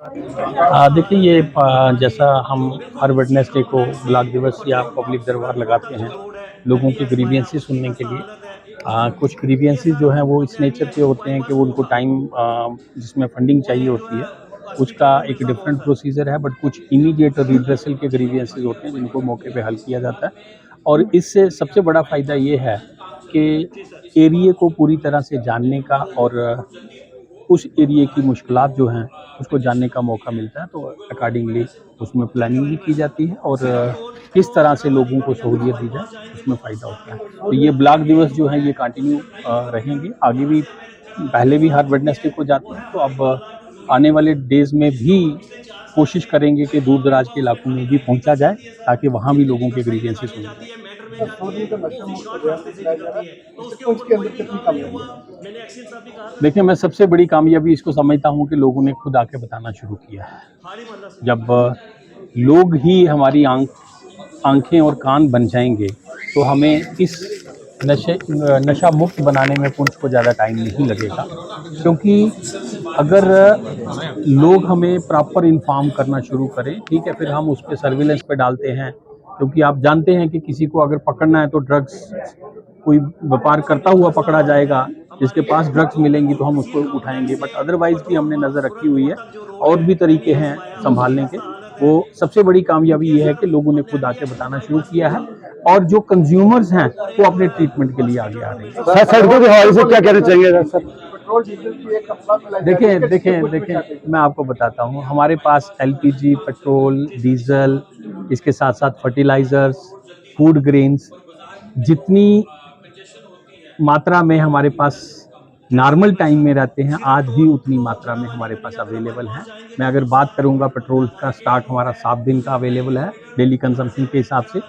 देखिए ये जैसा हम हर वेडनेसडे को ब्लॉक दिवस या पब्लिक दरबार लगाते हैं लोगों के ग्रीवियंसेस सुनने के लिए। कुछ ग्रीवियंसेस जो हैं वो इस नेचर के होते हैं कि वो उनको टाइम जिसमें फंडिंग चाहिए होती है उसका एक डिफरेंट प्रोसीजर है, बट कुछ इमीडिएट रिड्रेसल के ग्रीवियंसेस होते हैं जिनको मौके पे हल किया जाता है। और इससे सबसे बड़ा फ़ायदा ये है कि एरिया को पूरी तरह से जानने का और उस एरिया की मुश्किलात जो हैं उसको जानने का मौका मिलता है, तो अकॉर्डिंगली उसमें प्लानिंग भी की जाती है और किस तरह से लोगों को सहूलियत दी जाए उसमें फ़ायदा होता है। तो ये ब्लॉक दिवस जो है ये कंटिन्यू रहेंगे आगे भी। पहले भी हर वेडनेसडे को जाते हैं, तो अब आने वाले डेज़ में भी कोशिश करेंगे कि दूर दराज के इलाकों में भी पहुंचा जाए ताकि वहाँ भी लोगों के ग्रीवियंसेस सुने जाएं। सर, सोनी का नशा मुक्त अभियान जो चलाया जा रहा है, सरपंच के अंदर कितनी कामयाबी है? देखिए, मैं सबसे बड़ी कामयाबी इसको समझता हूँ कि लोगों ने खुद आके बताना शुरू किया है। जब लोग ही हमारी आँखें और कान बन जाएँगे, तो हमें इस नशा मुक्त बनाने में पुलिस को ज़्यादा टाइम नहीं लगेगा। क्योंकि अगर लोग हमें प्रॉपर इन्फॉर्म करना शुरू करें, ठीक है, फिर हम उस पे सर्विलेंस पे डालते हैं। क्योंकि आप जानते हैं कि किसी को अगर पकड़ना है तो ड्रग्स कोई व्यापार करता हुआ पकड़ा जाएगा, जिसके पास ड्रग्स मिलेंगी तो हम उसको उठाएँगे। बट अदरवाइज़ भी हमने नज़र रखी हुई है, और भी तरीके हैं सँभालने के। वो सबसे बड़ी कामयाबी ये है कि लोगों ने खुद आके बताना शुरू किया है और जो कंज्यूमर्स हैं वो अपने ट्रीटमेंट के लिए आगे आ रहे हैं। सर, सड़कों के हवाले से क्या कहना चाहेंगे सर? पेट्रोल डीजल की एक अफवाह फैलाई जा रही है, देखिए, मैं आपको बताता हूँ, हमारे पास एलपीजी, पेट्रोल, डीज़ल, इसके साथ-साथ फर्टिलाइज़र्स, फूड ग्रेन्स, जितनी मात्रा में हमारे पास नॉर्मल टाइम में रहते हैं, आज भी उतनी मात्रा में हमारे पास अवेलेबल हैं। मैं अगर बात करूँगा, पेट्रोल का स्टॉक हमारा 7 दिन का अवेलेबल है डेली कंजम्पशन के हिसाब से।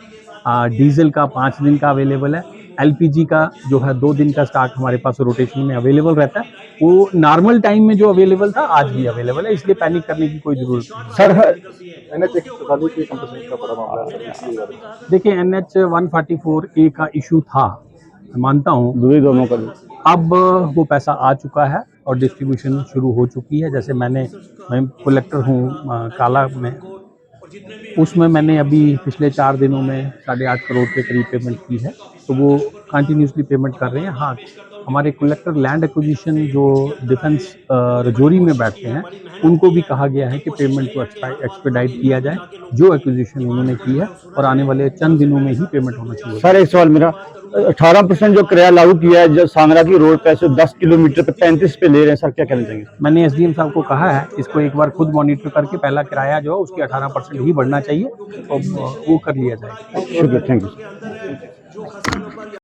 डीज़ल का 5 दिन का अवेलेबल है। एलपीजी का जो है 2 दिन का स्टॉक हमारे पास रोटेशन में अवेलेबल रहता है। वो नॉर्मल टाइम में जो अवेलेबल था आज भी अवेलेबल है, इसलिए पैनिक करने की कोई ज़रूरत नहीं है। सर, एनएच 144 की कंपनी का बड़ा मामला है। देखिए, एनएच 144A का इशू था, मैं मानता हूँ। दोनों का अब वो पैसा आ चुका है और डिस्ट्रीब्यूशन शुरू हो चुकी है। जैसे मैं कलेक्टर हूँ काला में, उसमें मैंने अभी पिछले 4 दिनों में 8.5 करोड़ के करीब पेमेंट की है, तो वो कंटिन्यूसली पेमेंट कर रहे हैं। हाँ, हमारे कलेक्टर लैंड एक्विजिशन जो डिफेंस रजौरी में बैठते हैं, उनको भी कहा गया है कि पेमेंट को एक्सपेडाइट किया जाए, जो एक्विजिशन उन्होंने की है, और आने वाले चंद दिनों में ही पेमेंट होना चाहिए। सर, एक सवाल मेरा, 18% जो किराया लागू किया है, जो सांगरा की रोड पे 10 किलोमीटर पे 35 पे ले रहे हैं, सर क्या कहना चाहेंगे? मैंने एसडीएम साहब को कहा है इसको एक बार खुद मॉनिटर करके पहला किराया जो है उसकी 18% ही बढ़ना चाहिए, और वो कर लिया जाएगा। शुक्रिया, थैंक यू।